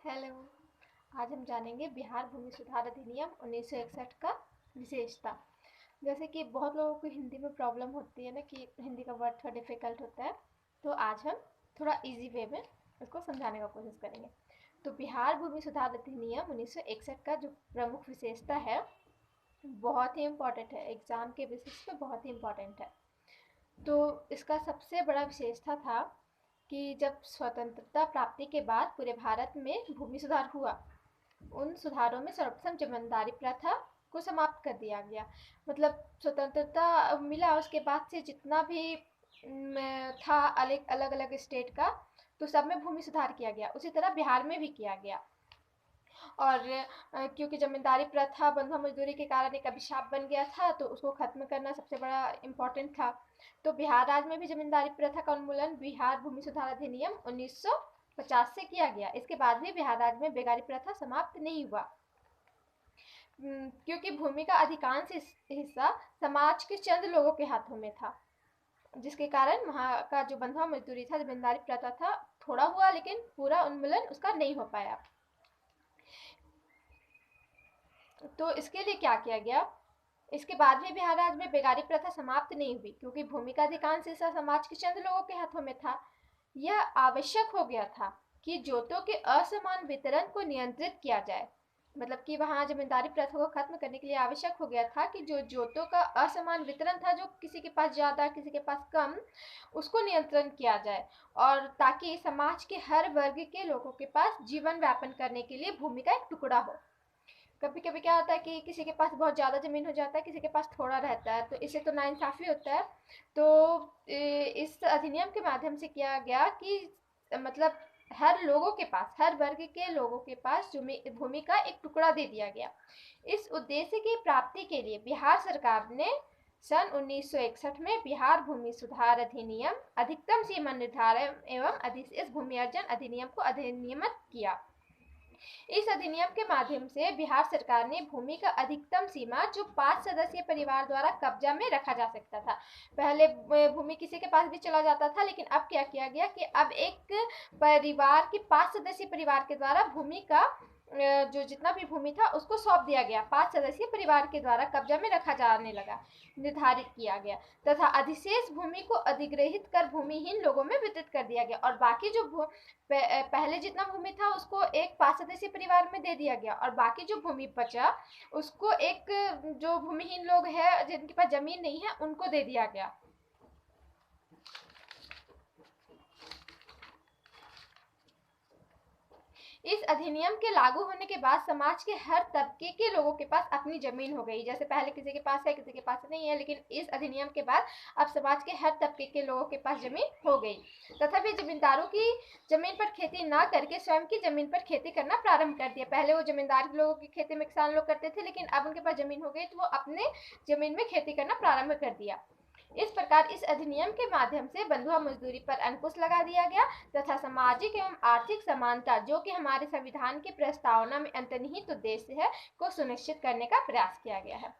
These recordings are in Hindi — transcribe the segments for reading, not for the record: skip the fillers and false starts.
हेलो। आज हम जानेंगे बिहार भूमि सुधार अधिनियम 1961 का विशेषता। जैसे कि बहुत लोगों को हिंदी में प्रॉब्लम होती है ना कि हिंदी का वर्ड थोड़ा डिफ़िकल्ट होता है, तो आज हम थोड़ा इजी वे में इसको समझाने का कोशिश करेंगे। तो बिहार भूमि सुधार अधिनियम 1961 का जो प्रमुख विशेषता है बहुत ही इम्पॉर्टेंट है, एग्ज़ाम के बेसिस पे बहुत ही इम्पॉर्टेंट है। तो इसका सबसे बड़ा विशेषता था कि जब स्वतंत्रता प्राप्ति के बाद पूरे भारत में भूमि सुधार हुआ, उन सुधारों में सर्वप्रथम जमींदारी प्रथा को समाप्त कर दिया गया। मतलब स्वतंत्रता मिला उसके बाद से जितना भी था अलग अलग अलग स्टेट का, तो सब में भूमि सुधार किया गया। उसी तरह बिहार में भी किया गया। और क्योंकि जमींदारी प्रथा बंधुआ मजदूरी के कारण एक अभिशाप बन गया था, तो उसको खत्म करना सबसे बड़ा इम्पोर्टेंट था। तो बिहार राज्य में भी जमींदारी प्रथा का उन्मूलन बिहार भूमि सुधार अधिनियम 1950 से किया गया। इसके बाद भी बिहार राज्य में बेगारी प्रथा समाप्त नहीं हुआ, क्योंकि भूमि का अधिकांश हिस्सा समाज के चंद लोगों के हाथों में था, जिसके कारण वहाँ का जो बंधुआ मजदूरी था, जमींदारी प्रथा था, थोड़ा हुआ लेकिन पूरा उन्मूलन उसका नहीं हो पाया। तो इसके लिए क्या किया गया? इसके बाद भी बिहार राज्य में बेगारी प्रथा समाप्त नहीं हुई, क्योंकि भूमि का अधिकांश हिस्सा समाज के चंद लोगों के हाथों में था। यह आवश्यक हो गया था कि जोतों के असमान वितरण को नियंत्रित किया जाए। मतलब कि वहाँ जमींदारी प्रथा को खत्म करने के लिए आवश्यक हो गया था कि जो जोतों का असमान वितरण था, जो किसी के पास ज़्यादा किसी के पास कम, उसको नियंत्रण किया जाए, और ताकि समाज के हर वर्ग के लोगों के पास जीवन यापन करने के लिए भूमि का एक टुकड़ा हो। कभी कभी क्या होता है कि किसी के पास बहुत ज़्यादा ज़मीन हो जाता है, किसी के पास थोड़ा रहता है, तो इससे तो नाइंसाफ़ी होता है। तो इस अधिनियम के माध्यम से किया गया कि मतलब हर लोगों के पास, हर वर्ग के लोगों के पास भूमि का एक टुकड़ा दे दिया गया। इस उद्देश्य की प्राप्ति के लिए बिहार सरकार ने सन 1961 में बिहार भूमि सुधार अधिनियम अधिकतम सीमा निर्धारण एवं अधिशेष भूमि अर्जन अधिनियम को अधिनियमित किया। इस अधिनियम के माध्यम से बिहार सरकार ने भूमि का अधिकतम सीमा, जो 5 सदस्यीय परिवार द्वारा कब्जा में रखा जा सकता था। पहले भूमि किसी के पास भी चला जाता था, लेकिन अब क्या किया गया कि अब एक परिवार के 5 सदस्यीय परिवार के द्वारा भूमि का जो जितना भी भूमि था उसको सौंप दिया गया, 5 सदस्यीय परिवार के द्वारा कब्जा में रखा जाने लगा, निर्धारित किया गया, तथा अधिशेष भूमि को अधिग्रहित कर भूमिहीन लोगों में वितरित कर दिया गया। और बाकी जो पहले जितना भूमि था उसको एक 5 सदस्यीय परिवार में दे दिया गया, और बाकी जो भूमि बचा उसको एक जो भूमिहीन लोग हैं, जिनके पास जमीन नहीं है, उनको दे दिया गया। इस अधिनियम के लागू होने के बाद समाज के हर तबके के लोगों के पास अपनी जमीन हो गई। जैसे पहले किसी के पास है, किसी के पास नहीं है, लेकिन इस अधिनियम के बाद अब समाज के हर तबके के लोगों के पास जमीन हो गई, तथा वे जमींदारों की जमीन पर खेती ना करके स्वयं की जमीन पर खेती करना प्रारंभ कर दिया। पहले वो जमींदार लोगों की खेती में किसान लोग करते थे, लेकिन अब उनके पास जमीन हो गई तो वो अपने जमीन में खेती करना प्रारंभ कर दिया। इस प्रकार इस अधिनियम के माध्यम से बंधुआ मजदूरी पर अंकुश लगा दिया गया, तथा सामाजिक एवं आर्थिक समानता, जो कि हमारे संविधान की प्रस्तावना में अंतर्निहित उद्देश्य है, को सुनिश्चित करने का प्रयास किया गया है।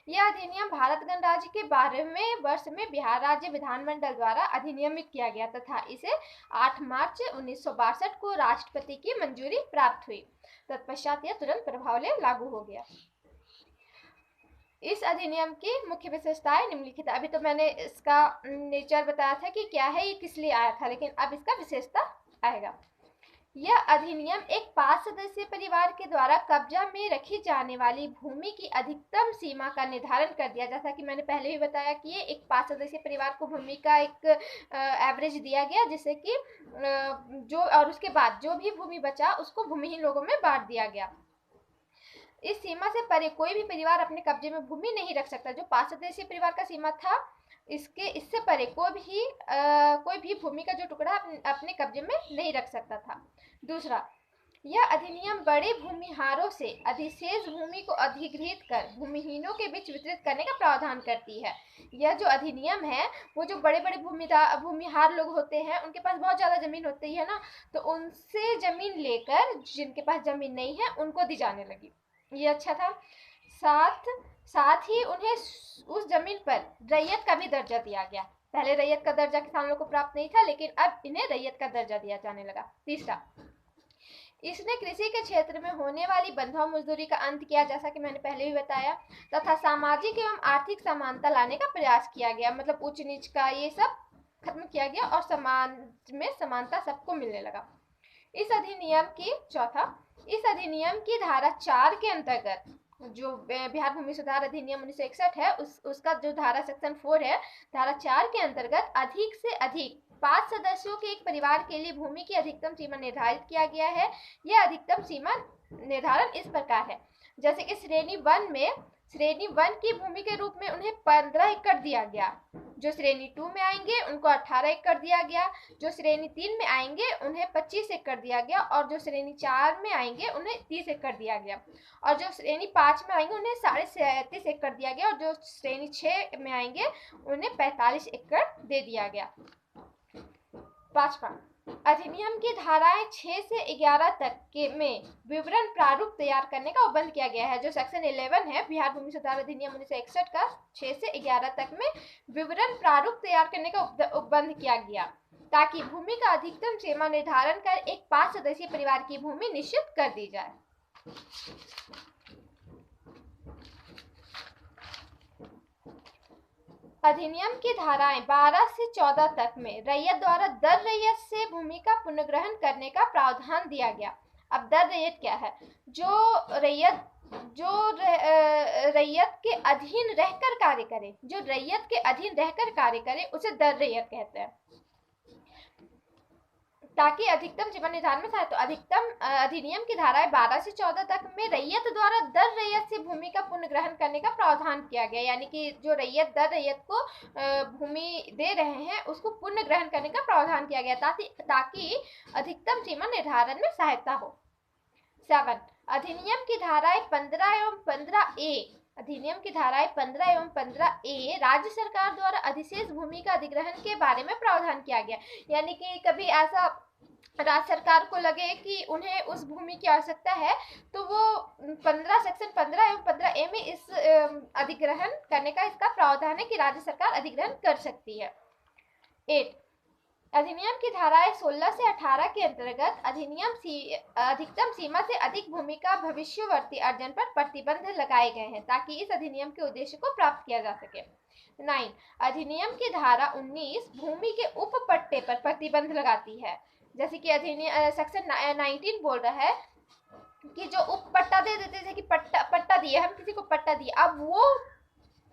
यह अधिनियम भारत गणराज्य के 12वें वर्ष में बिहार राज्य विधानमंडल द्वारा अधिनियमित किया गया, तथा इसे 8 मार्च 1962 को राष्ट्रपति की मंजूरी प्राप्त हुई। तत्पश्चात यह तुरंत प्रभाव से लागू हो गया। इस अधिनियम की मुख्य विशेषताएं निम्नलिखित है। अभी तो मैंने इसका नेचर बताया था कि क्या है, ये किस लिए आया था, लेकिन अब इसका विशेषता आएगा। यह अधिनियम एक 5 सदस्यीय परिवार के द्वारा कब्जा में रखी जाने वाली भूमि की अधिकतम सीमा का निर्धारण कर दिया। जैसा कि मैंने पहले भी बताया कि ये एक 5 सदस्यीय परिवार को भूमि का एक एवरेज दिया गया, जिससे कि जो और उसके बाद जो भी भूमि बचा उसको भूमिहीन लोगों में बांट दिया गया। इस सीमा से परे कोई भी परिवार अपने कब्जे में भूमि नहीं रख सकता। जो 5 सदस्यीय परिवार का सीमा था, इससे परे कोई भी भूमि का जो टुकड़ा अपने कब्जे में नहीं रख सकता था। दूसरा, यह अधिनियम बड़े भूमिहारों से अधिशेष भूमि को अधिग्रहित कर भूमिहीनों के बीच वितरित करने का प्रावधान करती है। यह जो अधिनियम है, वो जो बड़े बड़े भूमिहार लोग होते हैं, उनके पास बहुत ज़्यादा जमीन होती है ना, तो उनसे जमीन लेकर जिनके पास जमीन नहीं है उनको दी जाने लगी। ये अच्छा था। साथ ही उन्हें उस जमीन पर रैयत का भी दर्जा दिया गया। पहले रैयत का दर्जा किसान लोगों को प्राप्त नहीं था, लेकिन अब इन्हें रैयत का दर्जा दिया जाने लगा। तीसरा, इसने कृषि के क्षेत्र में होने वाली बंधुआ मजदूरी का अंत किया, जैसा कि मैंने पहले भी बताया, तथा सामाजिक एवं आर्थिक समानता लाने का प्रयास किया गया। मतलब उच्च नीच का ये सब खत्म किया गया और समाज में समानता सबको मिलने लगा। इस अधिनियम की धारा 4 के अंतर्गत, जो बिहार भूमि सुधार अधिनियम 1961 है, उसका जो धारा सेक्शन 4 है, धारा 4 के अंतर्गत अधिक से अधिक 5 सदस्यों के एक परिवार के लिए भूमि की अधिकतम सीमा निर्धारित किया गया है। यह अधिकतम सीमा निर्धारण इस प्रकार है, जैसे कि श्रेणी 1 की भूमि के रूप में उन्हें 15 एकड़ दिया गया, जो श्रेणी 2 में आएंगे उनको 18 एकड़ दिया गया, जो श्रेणी 3 में आएंगे उन्हें 25 एकड़ दिया गया, और जो श्रेणी 4 में आएंगे उन्हें 30 एकड़ दिया गया, और जो श्रेणी 5 में आएंगे उन्हें 37.5 एकड़ दिया गया, और जो श्रेणी 6 में आएंगे उन्हें 45 एकड़ दे दिया गया। 5वां, अधिनियम की धाराएं 6 से 11 तक के में विवरण प्रारूप तैयार करने का उपबंध किया गया है। जो सेक्शन 11 है बिहार भूमि सुधार अधिनियम 1961 का, 6 से 11 तक में विवरण प्रारूप तैयार करने का उपबंध किया गया, ताकि भूमि का अधिकतम सीमा निर्धारण कर एक 5 सदस्यीय परिवार की भूमि निश्चित कर दी जाए। अधिनियम की धाराएं 12 से 14 तक में रैयत द्वारा दर रैयत से भूमि का पुनर्ग्रहण करने का प्रावधान दिया गया। अब दर रैयत क्या है? जो रैयत के अधीन रहकर कार्य करे, जो रैयत के अधीन रहकर कार्य करे उसे दर रैयत कहते हैं, ताकि अधिकतम सीमा निर्धारण में सहायता। तो अधिकतम अधिनियम की धाराएं 12 से 14 तक में रैयत द्वारा दर रैयत से भूमि का पुनर्ग्रहण करने का प्रावधान किया गया, यानी कि जो दर रैयत को भूमि दे रहे हैं उसको पुनर्ग्रहण करने का प्रावधान किया गया, ताकि अधिकतम सीमा निर्धारण में सहायता हो। 7, अधिनियम की धाराएं 15 एवं 15A, अधिनियम की धाराएं 15 एवं 15A राज्य सरकार द्वारा अधिशेष भूमि का अधिग्रहण के बारे में प्रावधान किया गया, यानी कि कभी ऐसा राज्य सरकार को लगे कि उन्हें उस भूमि की आवश्यकता है तो वो सेक्शन 15 एवं 15A में इस अधिग्रहण करने का इसका प्रावधान है कि राज्य सरकार अधिग्रहण कर सकती है। 8, अधिनियम की धाराएं 16 से 18 के अंतर्गत अधिकतम सीमा से अधिक भूमि का भविष्यवर्ती अर्जन पर प्रतिबंध लगाए गए हैं, ताकि इस अधिनियम के उद्देश्य को प्राप्त किया जा सके। 9, अधिनियम की धारा 19 भूमि के उपपट्टे पर प्रतिबंध लगाती है, जैसे कि अधिनियम सेक्शन 19 बोल रहा है कि जो उपपट्टा दे देते थे कि पट्टा दिए, हम किसी को पट्टा दिए, अब वो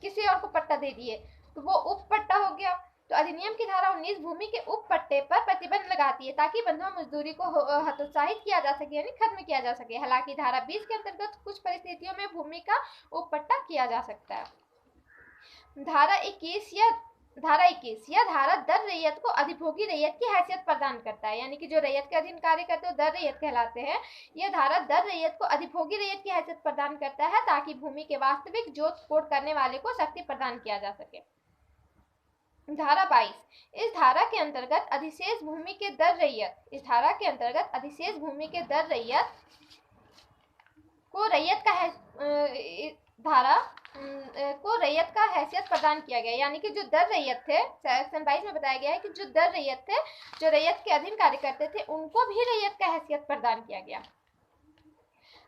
किसी और को पट्टा दे दिए तो वो उपपट्टा हो गया। तो अधिनियम की धारा 19 भूमि के उपपट्टे पर प्रतिबंध लगाती है, ताकि बंधुआ मजदूरी को हतोत्साहित किया जा सके, यानी खत्म किया जा सके। हालांकि धारा 20 के अंतर्गत कुछ परिस्थितियों में भूमि का उपपट्टा किया जा सकता है। धारा 21 यह धारा दर रैयत को अधिभोगी रैयत की हैसियत प्रदान करता है, यानी कि जो रैयत के अधीन कार्य करते हैं दर रैयत कहलाते हैं। यह धारा दर रैयत को अधिभोगी रैयत की हैसियत प्रदान करता है, ताकि भूमि के वास्तविक जोत कोड करने वाले को शक्ति प्रदान किया जा सके। धारा 22, इस धारा के अंतर्गत अधिशेष भूमि के दर रैयत को रैयत का हैसियत प्रदान किया गया, यानी कि जो दर रैयत थे, सेक्शन 22 में बताया गया है कि जो दर रैयत थे, जो रैयत के अधीन कार्य करते थे, उनको भी रैयत का हैसियत प्रदान किया गया।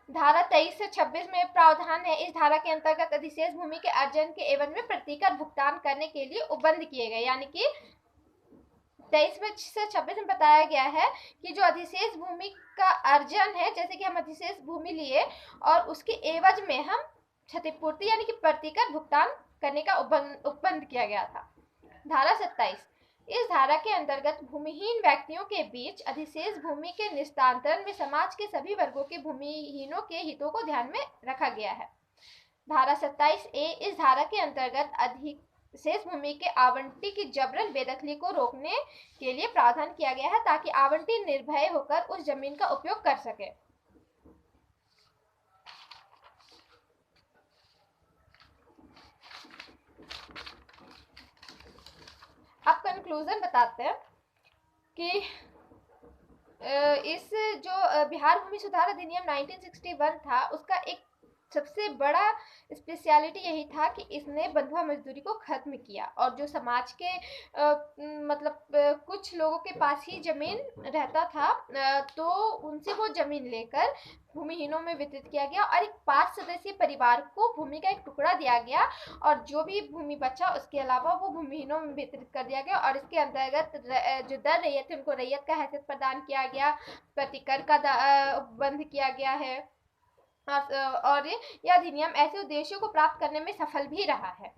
धारा 23 से 26 में प्रावधान है, इस धारा के अंतर्गत अधिशेष भूमि के अर्जन के एवज में प्रतिकर भुगतान करने के लिए उपबंध किए गए, यानी कि 23 में से 26 में बताया गया है कि जो अधिशेष भूमि का अर्जन है, जैसे कि हम अधिशेष भूमि लिए और उसके एवज में हम क्षतिपूर्ति यानी कि प्रतिकर भुगतान करने का उपबंध किया गया था। धारा 27, इस धारा के अंतर्गत भूमिहीन व्यक्तियों के बीच अधिशेष भूमि के निस्तांतरण में समाज के सभी वर्गों के भूमिहीनों के हितों को ध्यान में रखा गया है। धारा 27A, इस धारा के अंतर्गत अधिशेष भूमि के आवंटी की जबरन बेदखली को रोकने के लिए प्रावधान किया गया है, ताकि आवंटी निर्भय होकर उस जमीन का उपयोग कर सके। अब कंक्लूजन बताते हैं कि इस जो बिहार भूमि सुधार अधिनियम 1961 था, उसका एक सबसे बड़ा स्पेशलिटी यही था कि इसने बंधुआ मजदूरी को खत्म किया और जो समाज के मतलब कुछ लोगों के पास ही जमीन रहता था, तो उनसे वो जमीन लेकर भूमिहीनों में वितरित किया गया और एक 5 सदस्यीय परिवार को भूमि का एक टुकड़ा दिया गया और जो भी भूमि बचा उसके अलावा वो भूमिहीनों में वितरित कर दिया गया और इसके अंतर्गत जो दर रैयत थे उनको रैयत का हैसियत प्रदान किया गया, प्रतिकर का बंद किया गया है। और यह अधिनियम ऐसे उद्देश्यों को प्राप्त करने में सफल भी रहा है।